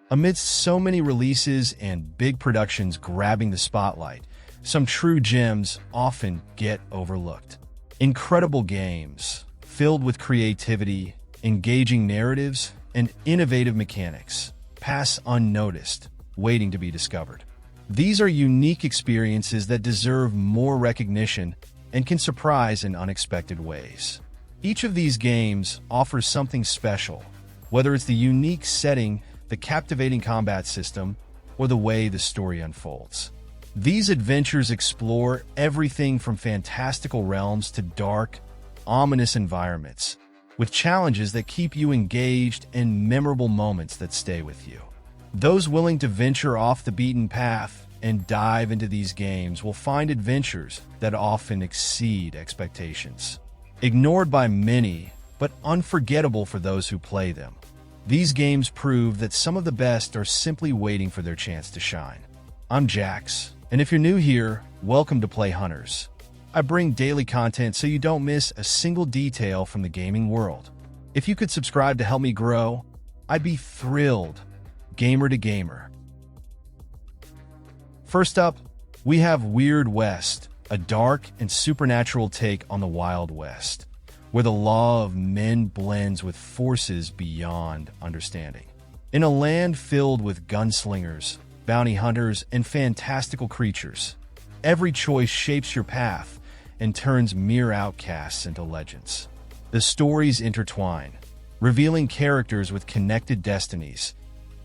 Amidst so many releases and big productions grabbing the spotlight, some true gems often get overlooked. Incredible games, filled with creativity, engaging narratives, and innovative mechanics, pass unnoticed, waiting to be discovered. These are unique experiences that deserve more recognition and can surprise in unexpected ways. Each of these games offers something special, whether it's the unique setting, the captivating combat system, or the way the story unfolds. These adventures explore everything from fantastical realms to dark, ominous environments, with challenges that keep you engaged and memorable moments that stay with you. Those willing to venture off the beaten path and dive into these games will find adventures that often exceed expectations. Ignored by many, but unforgettable for those who play them. These games prove that some of the best are simply waiting for their chance to shine. I'm Jax, and if you're new here, welcome to Play Hunters. I bring daily content so you don't miss a single detail from the gaming world. If you could subscribe to help me grow, I'd be thrilled. Gamer to gamer. First up, we have Weird West, a dark and supernatural take on the Wild West, where the law of men blends with forces beyond understanding. In a land filled with gunslingers, bounty hunters, and fantastical creatures, every choice shapes your path and turns mere outcasts into legends. The stories intertwine, revealing characters with connected destinies,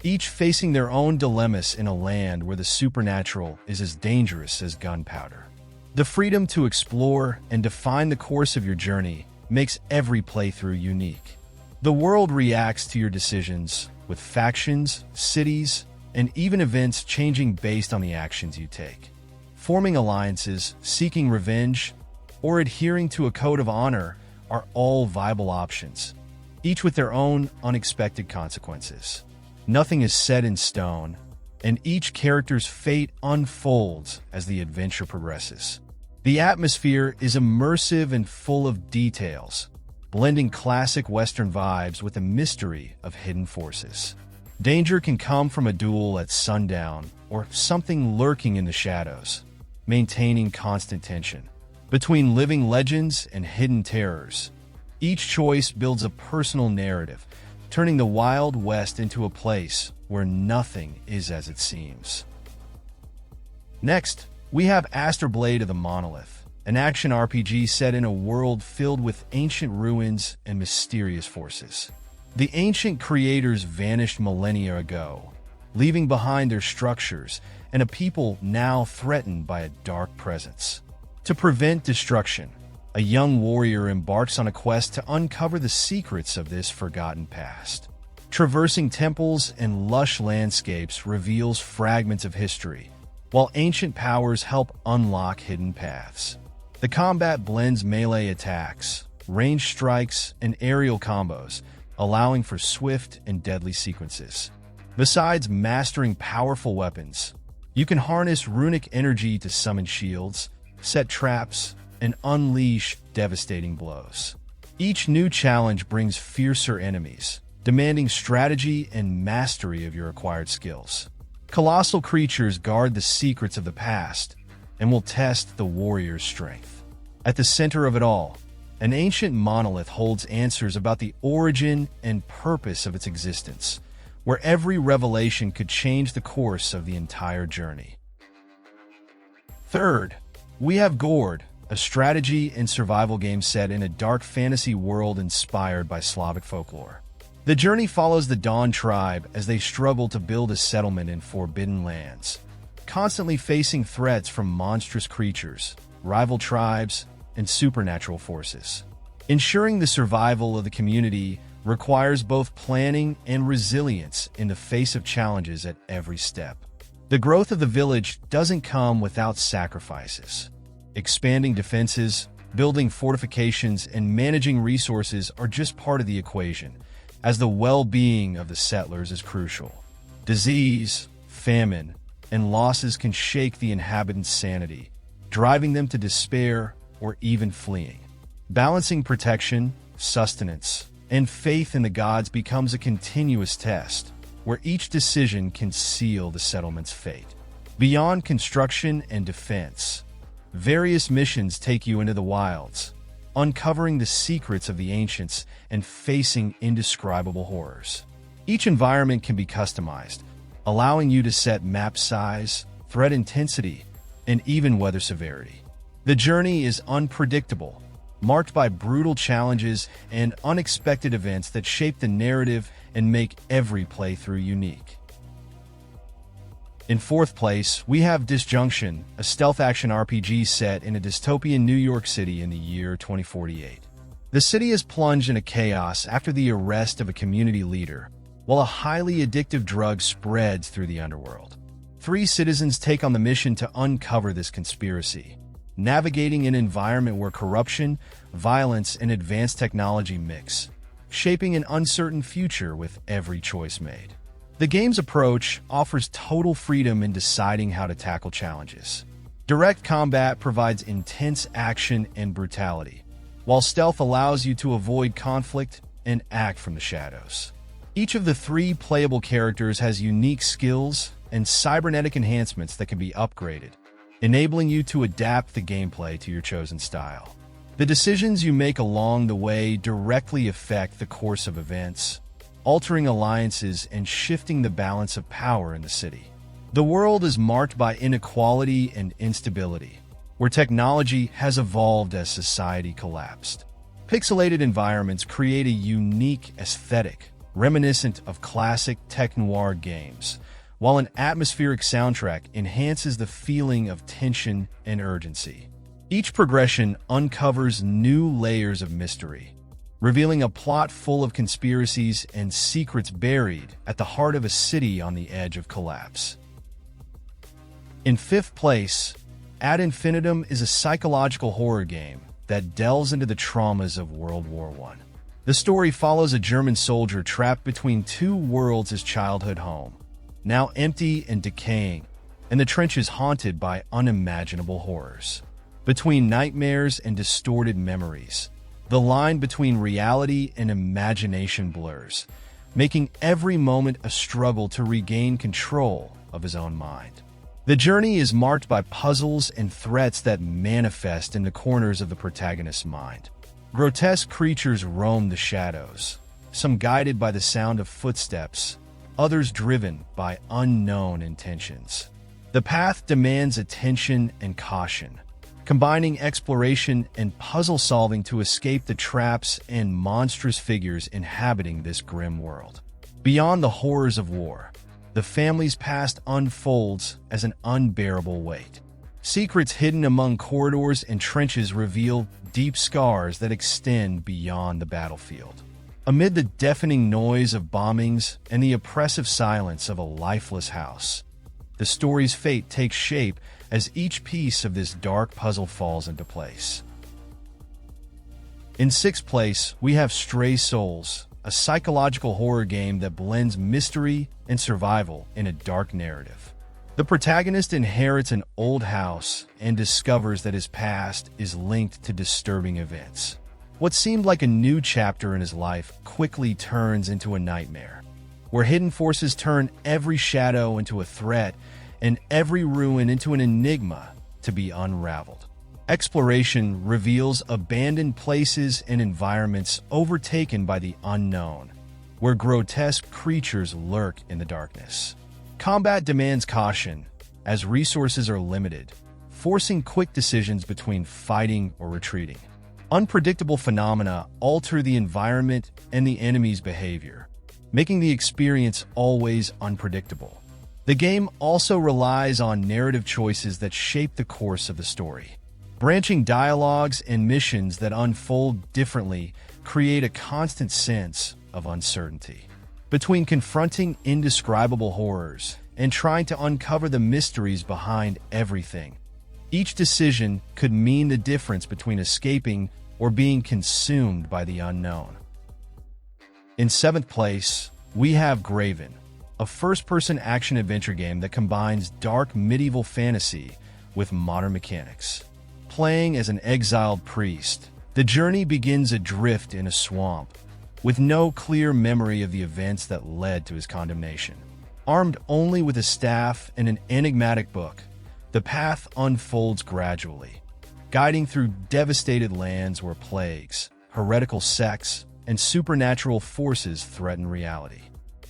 each facing their own dilemmas in a land where the supernatural is as dangerous as gunpowder. The freedom to explore and define the course of your journey makes every playthrough unique. The world reacts to your decisions, with factions, cities, and even events changing based on the actions you take. Forming alliances, seeking revenge, or adhering to a code of honor are all viable options, each with their own unexpected consequences. Nothing is set in stone, and each character's fate unfolds as the adventure progresses. The atmosphere is immersive and full of details, blending classic Western vibes with the mystery of hidden forces. Danger can come from a duel at sundown or something lurking in the shadows, maintaining constant tension. Between living legends and hidden terrors, each choice builds a personal narrative, turning the Wild West into a place where nothing is as it seems. Next, we have Astor Blade of the Monolith, an action RPG set in a world filled with ancient ruins and mysterious forces. The ancient creators vanished millennia ago, leaving behind their structures and a people now threatened by a dark presence. To prevent destruction, a young warrior embarks on a quest to uncover the secrets of this forgotten past. Traversing temples and lush landscapes reveals fragments of history, while ancient powers help unlock hidden paths. The combat blends melee attacks, ranged strikes, and aerial combos, allowing for swift and deadly sequences. Besides mastering powerful weapons, you can harness runic energy to summon shields, set traps, and unleash devastating blows. Each new challenge brings fiercer enemies, demanding strategy and mastery of your acquired skills. Colossal creatures guard the secrets of the past and will test the warrior's strength. At the center of it all, an ancient monolith holds answers about the origin and purpose of its existence, where every revelation could change the course of the entire journey. Third, we have Gord, a strategy and survival game set in a dark fantasy world inspired by Slavic folklore. The journey follows the Dawn tribe as they struggle to build a settlement in forbidden lands, constantly facing threats from monstrous creatures, rival tribes, and supernatural forces. Ensuring the survival of the community requires both planning and resilience in the face of challenges at every step. The growth of the village doesn't come without sacrifices. Expanding defenses, building fortifications, and managing resources are just part of the equation, as the well-being of the settlers is crucial. Disease, famine, and losses can shake the inhabitants' sanity, driving them to despair or even fleeing. Balancing protection, sustenance, and faith in the gods becomes a continuous test, where each decision can seal the settlement's fate. Beyond construction and defense, various missions take you into the wilds, uncovering the secrets of the ancients and facing indescribable horrors. Each environment can be customized, allowing you to set map size, threat intensity, and even weather severity. The journey is unpredictable, marked by brutal challenges and unexpected events that shape the narrative and make every playthrough unique. In fourth place, we have Disjunction, a stealth action RPG set in a dystopian New York City in the year 2048. The city is plunged into chaos after the arrest of a community leader, while a highly addictive drug spreads through the underworld. 3 citizens take on the mission to uncover this conspiracy, navigating an environment where corruption, violence, and advanced technology mix, shaping an uncertain future with every choice made. The game's approach offers total freedom in deciding how to tackle challenges. Direct combat provides intense action and brutality, while stealth allows you to avoid conflict and act from the shadows. Each of the 3 playable characters has unique skills and cybernetic enhancements that can be upgraded, enabling you to adapt the gameplay to your chosen style. The decisions you make along the way directly affect the course of events, altering alliances and shifting the balance of power in the city. The world is marked by inequality and instability, where technology has evolved as society collapsed. Pixelated environments create a unique aesthetic, reminiscent of classic tech-noir games, while an atmospheric soundtrack enhances the feeling of tension and urgency. Each progression uncovers new layers of mystery, revealing a plot full of conspiracies and secrets buried at the heart of a city on the edge of collapse. In fifth place, Ad Infinitum is a psychological horror game that delves into the traumas of World War I. The story follows a German soldier trapped between 2 worlds, his childhood home, now empty and decaying, and the trenches haunted by unimaginable horrors. Between nightmares and distorted memories, the line between reality and imagination blurs, making every moment a struggle to regain control of his own mind. The journey is marked by puzzles and threats that manifest in the corners of the protagonist's mind. Grotesque creatures roam the shadows, some guided by the sound of footsteps, others driven by unknown intentions. The path demands attention and caution, combining exploration and puzzle solving to escape the traps and monstrous figures inhabiting this grim world. Beyond the horrors of war, the family's past unfolds as an unbearable weight. Secrets hidden among corridors and trenches reveal deep scars that extend beyond the battlefield. Amid the deafening noise of bombings and the oppressive silence of a lifeless house, the story's fate takes shape as each piece of this dark puzzle falls into place. In sixth place, we have Stray Souls, a psychological horror game that blends mystery and survival in a dark narrative. The protagonist inherits an old house and discovers that his past is linked to disturbing events. What seemed like a new chapter in his life quickly turns into a nightmare, where hidden forces turn every shadow into a threat and every ruin into an enigma to be unraveled. Exploration reveals abandoned places and environments overtaken by the unknown, where grotesque creatures lurk in the darkness. Combat demands caution, as resources are limited, forcing quick decisions between fighting or retreating. Unpredictable phenomena alter the environment and the enemy's behavior, making the experience always unpredictable. The game also relies on narrative choices that shape the course of the story. Branching dialogues and missions that unfold differently create a constant sense of uncertainty. Between confronting indescribable horrors and trying to uncover the mysteries behind everything, each decision could mean the difference between escaping or being consumed by the unknown. In seventh place, we have GRAVEN, a first-person action-adventure game that combines dark medieval fantasy with modern mechanics. Playing as an exiled priest, the journey begins adrift in a swamp, with no clear memory of the events that led to his condemnation. Armed only with a staff and an enigmatic book, the path unfolds gradually, guiding through devastated lands where plagues, heretical sects, and supernatural forces threaten reality.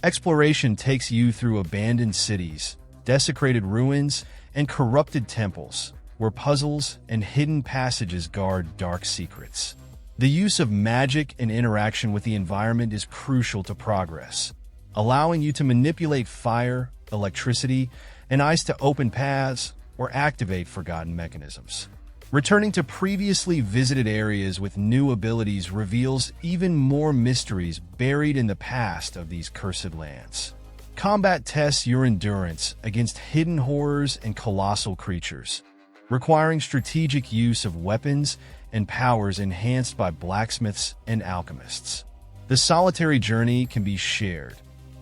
Exploration takes you through abandoned cities, desecrated ruins, and corrupted temples, where puzzles and hidden passages guard dark secrets. The use of magic and interaction with the environment is crucial to progress, allowing you to manipulate fire, electricity, and ice to open paths or activate forgotten mechanisms. Returning to previously visited areas with new abilities reveals even more mysteries buried in the past of these cursed lands. Combat tests your endurance against hidden horrors and colossal creatures, requiring strategic use of weapons and powers enhanced by blacksmiths and alchemists. The solitary journey can be shared,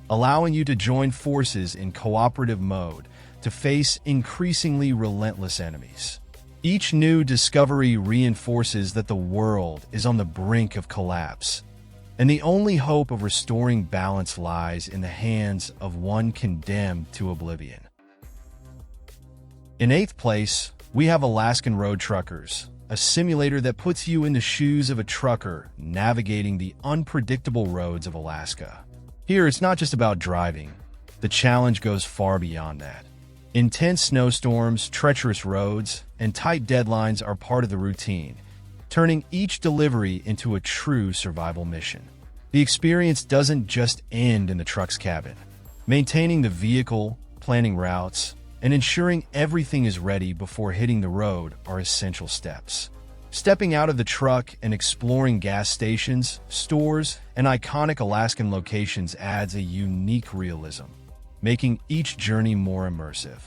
allowing you to join forces in cooperative mode to face increasingly relentless enemies. Each new discovery reinforces that the world is on the brink of collapse, and the only hope of restoring balance lies in the hands of one condemned to oblivion. In 8th place, we have Alaskan Road Truckers, a simulator that puts you in the shoes of a trucker navigating the unpredictable roads of Alaska. Here, it's not just about driving. The challenge goes far beyond that. Intense snowstorms, treacherous roads, and tight deadlines are part of the routine, turning each delivery into a true survival mission. The experience doesn't just end in the truck's cabin. Maintaining the vehicle, planning routes, and ensuring everything is ready before hitting the road are essential steps. Stepping out of the truck and exploring gas stations, stores, and iconic Alaskan locations adds a unique realism, making each journey more immersive.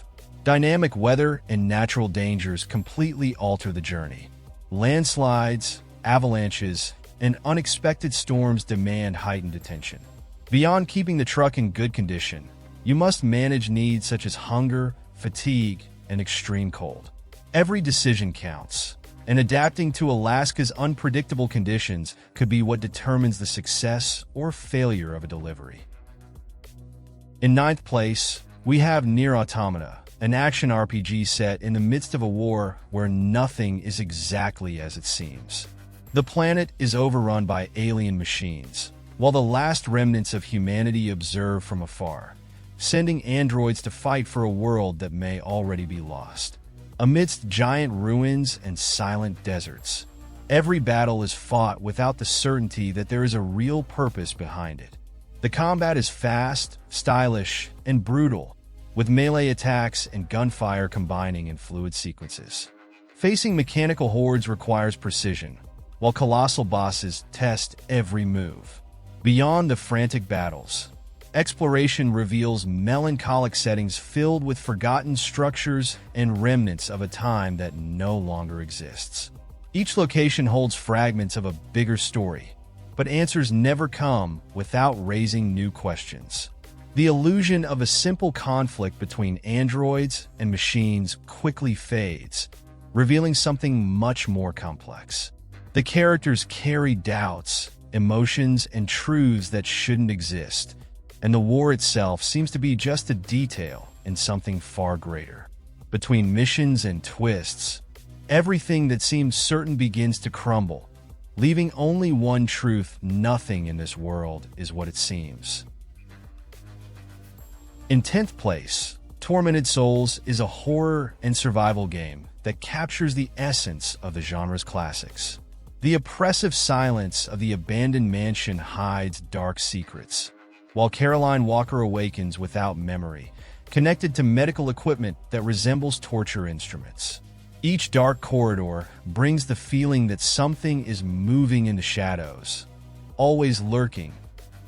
Dynamic weather and natural dangers completely alter the journey. Landslides, avalanches, and unexpected storms demand heightened attention. Beyond keeping the truck in good condition, you must manage needs such as hunger, fatigue, and extreme cold. Every decision counts, and adapting to Alaska's unpredictable conditions could be what determines the success or failure of a delivery. In 9th place, we have Nier Automata, an action RPG set in the midst of a war where nothing is exactly as it seems. The planet is overrun by alien machines, while the last remnants of humanity observe from afar, sending androids to fight for a world that may already be lost. Amidst giant ruins and silent deserts, every battle is fought without the certainty that there is a real purpose behind it. The combat is fast, stylish, and brutal, with melee attacks and gunfire combining in fluid sequences. Facing mechanical hordes requires precision, while colossal bosses test every move. Beyond the frantic battles, exploration reveals melancholic settings filled with forgotten structures and remnants of a time that no longer exists. Each location holds fragments of a bigger story, but answers never come without raising new questions. The illusion of a simple conflict between androids and machines quickly fades, revealing something much more complex. The characters carry doubts, emotions, and truths that shouldn't exist, and the war itself seems to be just a detail in something far greater. Between missions and twists, everything that seemed certain begins to crumble, leaving only one truth: nothing in this world is what it seems. In 10th place, Tormented Souls is a horror and survival game that captures the essence of the genre's classics. The oppressive silence of the abandoned mansion hides dark secrets, while Caroline Walker awakens without memory, connected to medical equipment that resembles torture instruments. Each dark corridor brings the feeling that something is moving in the shadows, always lurking,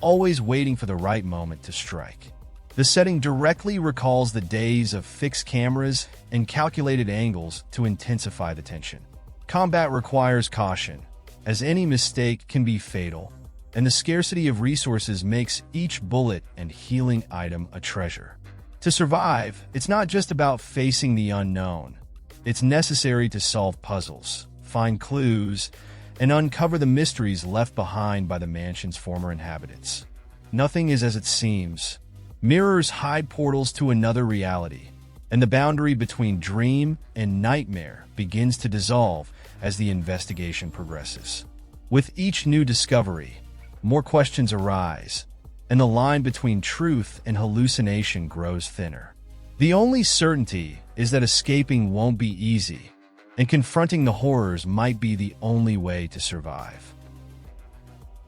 always waiting for the right moment to strike. The setting directly recalls the days of fixed cameras and calculated angles to intensify the tension. Combat requires caution, as any mistake can be fatal, and the scarcity of resources makes each bullet and healing item a treasure. To survive, it's not just about facing the unknown. It's necessary to solve puzzles, find clues, and uncover the mysteries left behind by the mansion's former inhabitants. Nothing is as it seems. Mirrors hide portals to another reality, and the boundary between dream and nightmare begins to dissolve as the investigation progresses. With each new discovery, more questions arise, and the line between truth and hallucination grows thinner. The only certainty is that escaping won't be easy, and confronting the horrors might be the only way to survive.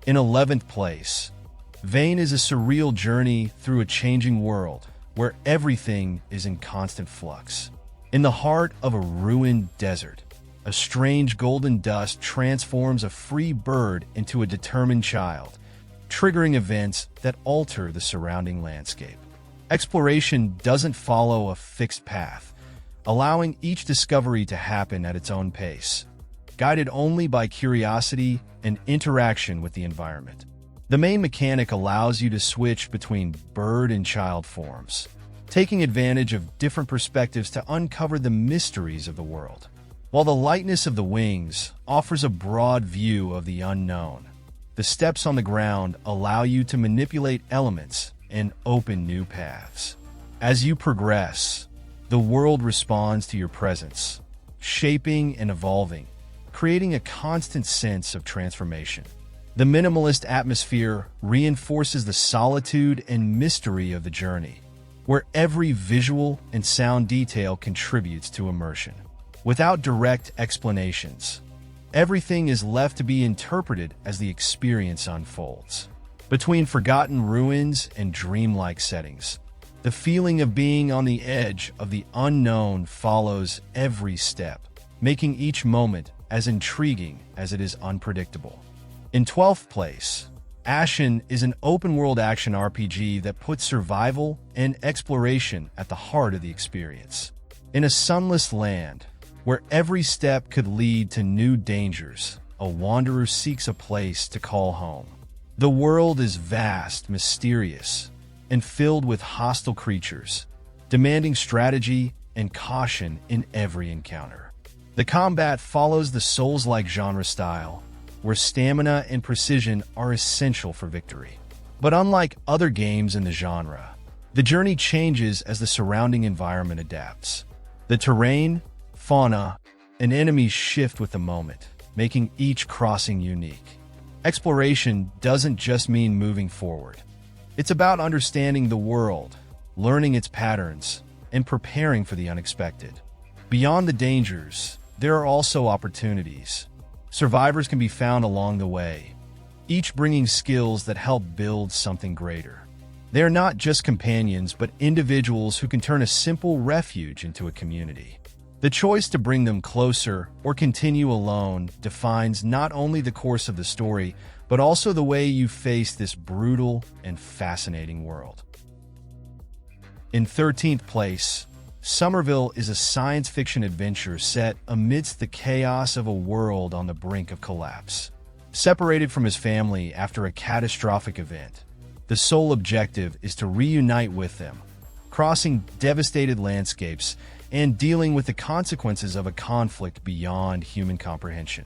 In 11th place, Vane is a surreal journey through a changing world where everything is in constant flux. In the heart of a ruined desert, a strange golden dust transforms a free bird into a determined child, triggering events that alter the surrounding landscape. Exploration doesn't follow a fixed path, allowing each discovery to happen at its own pace, guided only by curiosity and interaction with the environment. The main mechanic allows you to switch between bird and child forms, taking advantage of different perspectives to uncover the mysteries of the world. While the lightness of the wings offers a broad view of the unknown, the steps on the ground allow you to manipulate elements and open new paths. As you progress, the world responds to your presence, shaping and evolving, creating a constant sense of transformation. The minimalist atmosphere reinforces the solitude and mystery of the journey, where every visual and sound detail contributes to immersion. Without direct explanations, everything is left to be interpreted as the experience unfolds. Between forgotten ruins and dreamlike settings, the feeling of being on the edge of the unknown follows every step, making each moment as intriguing as it is unpredictable. In 12th place, Ashen is an open-world action RPG that puts survival and exploration at the heart of the experience. In a sunless land, where every step could lead to new dangers, a wanderer seeks a place to call home. The world is vast, mysterious, and filled with hostile creatures, demanding strategy and caution in every encounter. The combat follows the Souls-like genre style, where stamina and precision are essential for victory. But unlike other games in the genre, the journey changes as the surrounding environment adapts. The terrain, fauna, and enemies shift with the moment, making each crossing unique. Exploration doesn't just mean moving forward. It's about understanding the world, learning its patterns, and preparing for the unexpected. Beyond the dangers, there are also opportunities. Survivors can be found along the way, each bringing skills that help build something greater. They are not just companions, but individuals who can turn a simple refuge into a community. The choice to bring them closer or continue alone defines not only the course of the story, but also the way you face this brutal and fascinating world. In 13th place, Somerville is a science fiction adventure set amidst the chaos of a world on the brink of collapse. Separated from his family after a catastrophic event, the sole objective is to reunite with them, crossing devastated landscapes and dealing with the consequences of a conflict beyond human comprehension.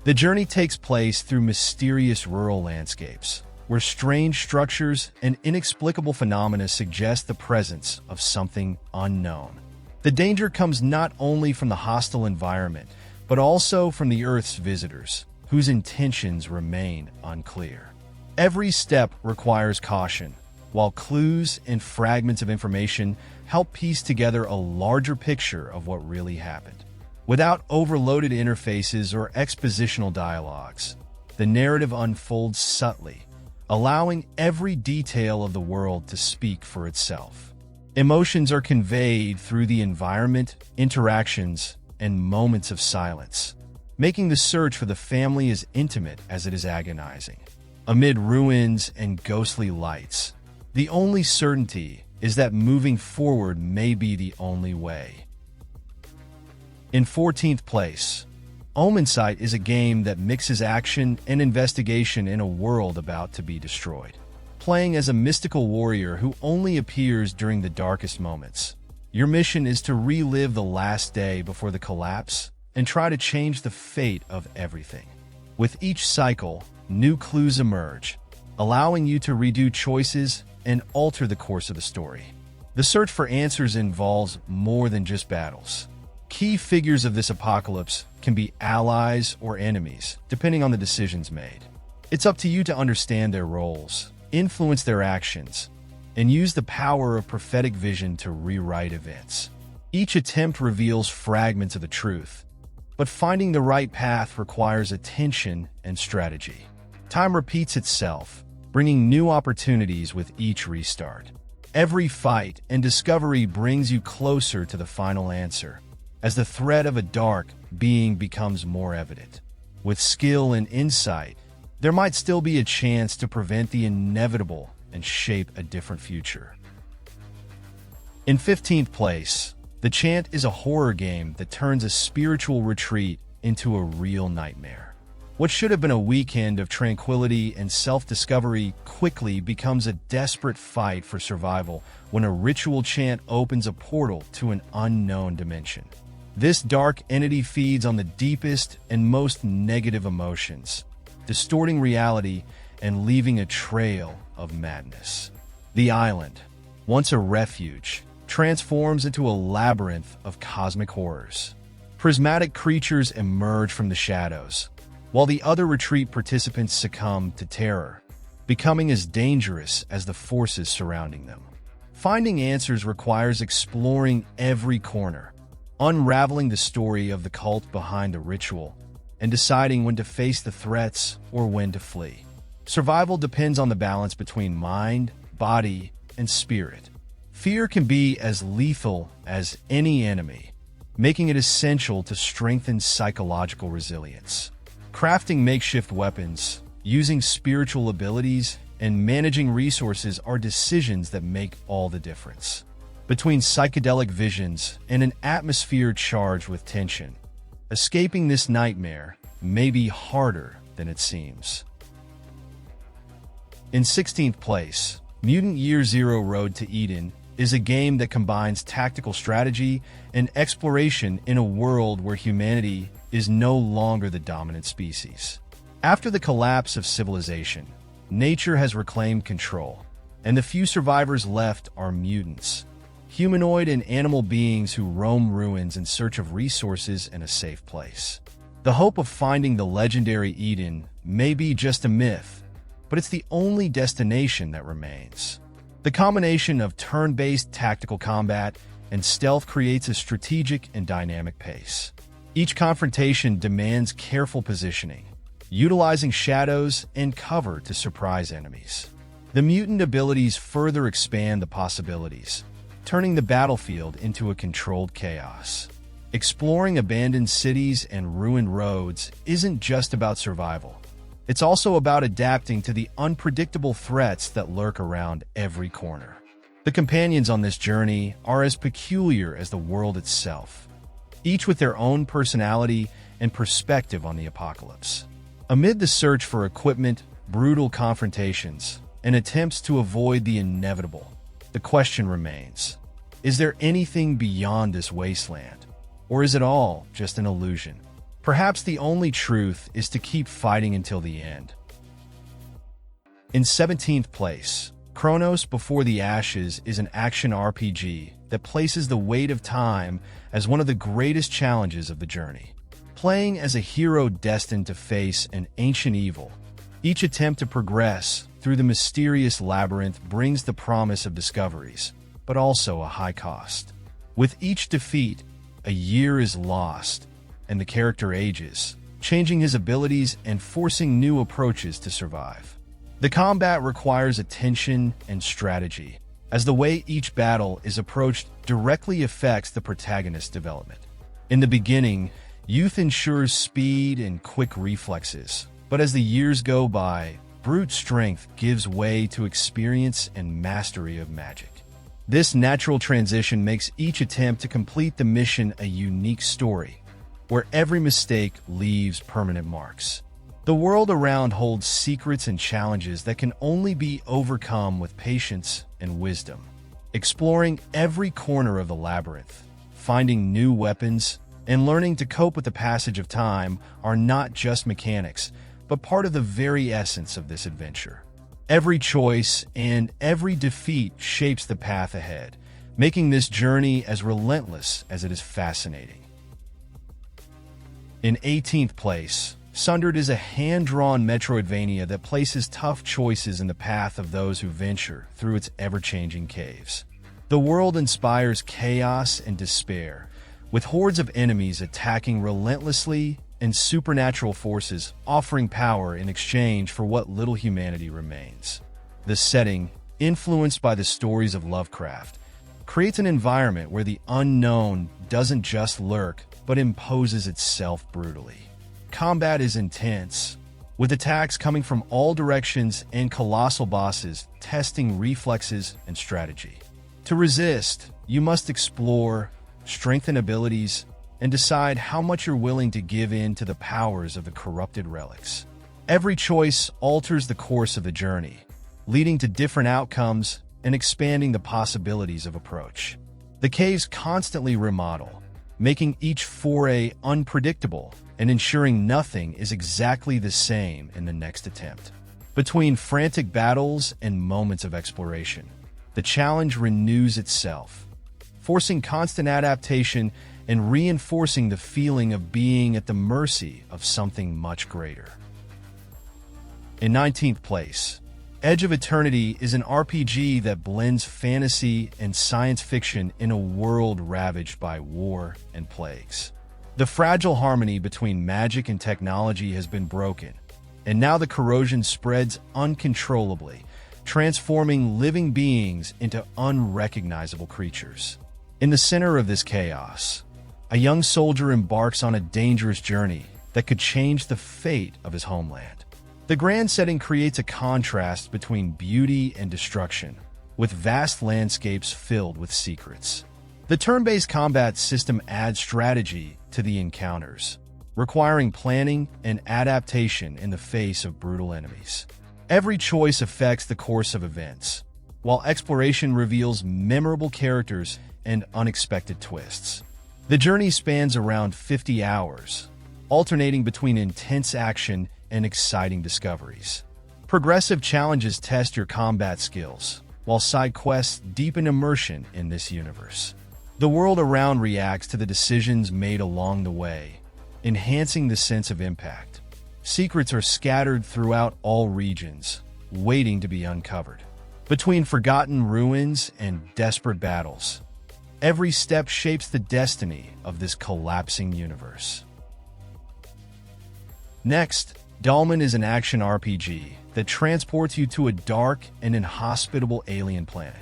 The journey takes place through mysterious rural landscapes, where strange structures and inexplicable phenomena suggest the presence of something unknown. The danger comes not only from the hostile environment, but also from the Earth's visitors, whose intentions remain unclear. Every step requires caution, while clues and fragments of information help piece together a larger picture of what really happened. Without overloaded interfaces or expositional dialogues, the narrative unfolds subtly, allowing every detail of the world to speak for itself. Emotions are conveyed through the environment, interactions, and moments of silence, making the search for the family as intimate as it is agonizing. Amid ruins and ghostly lights, the only certainty is that moving forward may be the only way. In 14th place, Omensight is a game that mixes action and investigation in a world about to be destroyed. Playing as a mystical warrior who only appears during the darkest moments, your mission is to relive the last day before the collapse and try to change the fate of everything. With each cycle, new clues emerge, allowing you to redo choices and alter the course of the story. The search for answers involves more than just battles. Key figures of this apocalypse can be allies or enemies, depending on the decisions made. It's up to you to understand their roles, influence their actions, and use the power of prophetic vision to rewrite events. Each attempt reveals fragments of the truth, but finding the right path requires attention and strategy. Time repeats itself, bringing new opportunities with each restart. Every fight and discovery brings you closer to the final answer, as the threat of a dark being becomes more evident. With skill and insight, there might still be a chance to prevent the inevitable and shape a different future. In 15th place, The Chant is a horror game that turns a spiritual retreat into a real nightmare. What should have been a weekend of tranquility and self-discovery quickly becomes a desperate fight for survival when a ritual chant opens a portal to an unknown dimension. This dark entity feeds on the deepest and most negative emotions, distorting reality and leaving a trail of madness. The island, once a refuge, transforms into a labyrinth of cosmic horrors. Prismatic creatures emerge from the shadows, while the other retreat participants succumb to terror, becoming as dangerous as the forces surrounding them. Finding answers requires exploring every corner, unraveling the story of the cult behind the ritual, and deciding when to face the threats or when to flee. Survival depends on the balance between mind, body, and spirit. Fear can be as lethal as any enemy, making it essential to strengthen psychological resilience. Crafting makeshift weapons, using spiritual abilities, and managing resources are decisions that make all the difference. Between psychedelic visions and an atmosphere charged with tension, escaping this nightmare may be harder than it seems. In 16th place, Mutant Year Zero Road to Eden is a game that combines tactical strategy and exploration in a world where humanity is no longer the dominant species. After the collapse of civilization, nature has reclaimed control, and the few survivors left are mutants, humanoid and animal beings who roam ruins in search of resources and a safe place. The hope of finding the legendary Eden may be just a myth, but it's the only destination that remains. The combination of turn-based tactical combat and stealth creates a strategic and dynamic pace. Each confrontation demands careful positioning, utilizing shadows and cover to surprise enemies. The mutant abilities further expand the possibilities, turning the battlefield into a controlled chaos. Exploring abandoned cities and ruined roads isn't just about survival. It's also about adapting to the unpredictable threats that lurk around every corner. The companions on this journey are as peculiar as the world itself, each with their own personality and perspective on the apocalypse. Amid the search for equipment, brutal confrontations, and attempts to avoid the inevitable, the question remains: is there anything beyond this wasteland, or is it all just an illusion? Perhaps the only truth is to keep fighting until the end. In 17th place, Chronos Before the Ashes is an action RPG that places the weight of time as one of the greatest challenges of the journey. Playing as a hero destined to face an ancient evil, each attempt to progress through the mysterious labyrinth brings the promise of discoveries, but also a high cost. With each defeat, a year is lost, and the character ages, changing his abilities and forcing new approaches to survive. The combat requires attention and strategy, as the way each battle is approached directly affects the protagonist's development. In the beginning, youth ensures speed and quick reflexes, but as the years go by, brute strength gives way to experience and mastery of magic. This natural transition makes each attempt to complete the mission a unique story, where every mistake leaves permanent marks. The world around holds secrets and challenges that can only be overcome with patience and wisdom. Exploring every corner of the labyrinth, finding new weapons, and learning to cope with the passage of time are not just mechanics, but part of the very essence of this adventure. Every choice and every defeat shapes the path ahead, making this journey as relentless as it is fascinating. In 18th place, Sundered is a hand-drawn Metroidvania that places tough choices in the path of those who venture through its ever-changing caves. The world inspires chaos and despair, with hordes of enemies attacking relentlessly and supernatural forces offering power in exchange for what little humanity remains. The setting, influenced by the stories of Lovecraft, creates an environment where the unknown doesn't just lurk, but imposes itself brutally. Combat is intense, with attacks coming from all directions and colossal bosses testing reflexes and strategy. To resist, you must explore, strengthen abilities, and decide how much you're willing to give in to the powers of the corrupted relics. Every choice alters the course of the journey, leading to different outcomes and expanding the possibilities of approach. The caves constantly remodel, making each foray unpredictable and ensuring nothing is exactly the same in the next attempt. Between frantic battles and moments of exploration, the challenge renews itself, forcing constant adaptation and reinforcing the feeling of being at the mercy of something much greater. In 19th place, Edge of Eternity is an RPG that blends fantasy and science fiction in a world ravaged by war and plagues. The fragile harmony between magic and technology has been broken, and now the corrosion spreads uncontrollably, transforming living beings into unrecognizable creatures. In the center of this chaos, a young soldier embarks on a dangerous journey that could change the fate of his homeland. The grand setting creates a contrast between beauty and destruction, with vast landscapes filled with secrets. The turn-based combat system adds strategy to the encounters, requiring planning and adaptation in the face of brutal enemies. Every choice affects the course of events, while exploration reveals memorable characters and unexpected twists. The journey spans around 50 hours, alternating between intense action and exciting discoveries. Progressive challenges test your combat skills, while side quests deepen immersion in this universe. The world around reacts to the decisions made along the way, enhancing the sense of impact. Secrets are scattered throughout all regions, waiting to be uncovered. Between forgotten ruins and desperate battles, every step shapes the destiny of this collapsing universe. Next, Dolmen is an action RPG that transports you to a dark and inhospitable alien planet.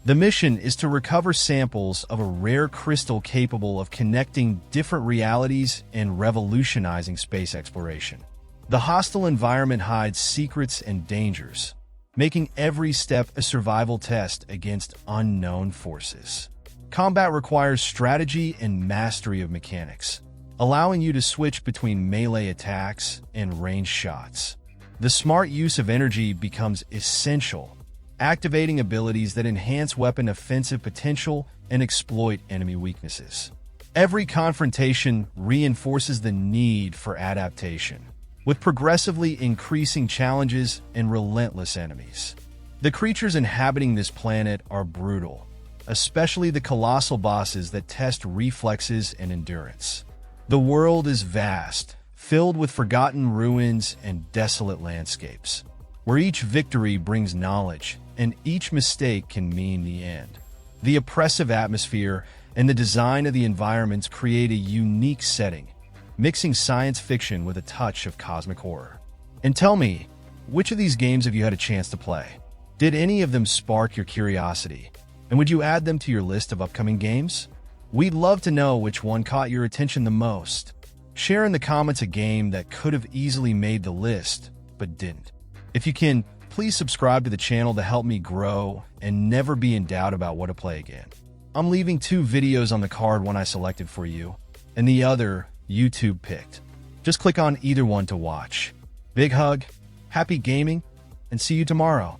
The mission is to recover samples of a rare crystal capable of connecting different realities and revolutionizing space exploration. The hostile environment hides secrets and dangers, making every step a survival test against unknown forces. Combat requires strategy and mastery of mechanics, allowing you to switch between melee attacks and ranged shots. The smart use of energy becomes essential, activating abilities that enhance weapon offensive potential and exploit enemy weaknesses. Every confrontation reinforces the need for adaptation, with progressively increasing challenges and relentless enemies. The creatures inhabiting this planet are brutal, especially the colossal bosses that test reflexes and endurance. The world is vast, filled with forgotten ruins and desolate landscapes, where each victory brings knowledge and each mistake can mean the end. The oppressive atmosphere and the design of the environments create a unique setting, mixing science fiction with a touch of cosmic horror. And tell me, which of these games have you had a chance to play? Did any of them spark your curiosity? And would you add them to your list of upcoming games? We'd love to know which one caught your attention the most. Share in the comments a game that could have easily made the list, but didn't. If you can, please subscribe to the channel to help me grow and never be in doubt about what to play again. I'm leaving 2 videos on the card, one I selected for you, and the other YouTube picked. Just click on either one to watch. Big hug, happy gaming, and see you tomorrow.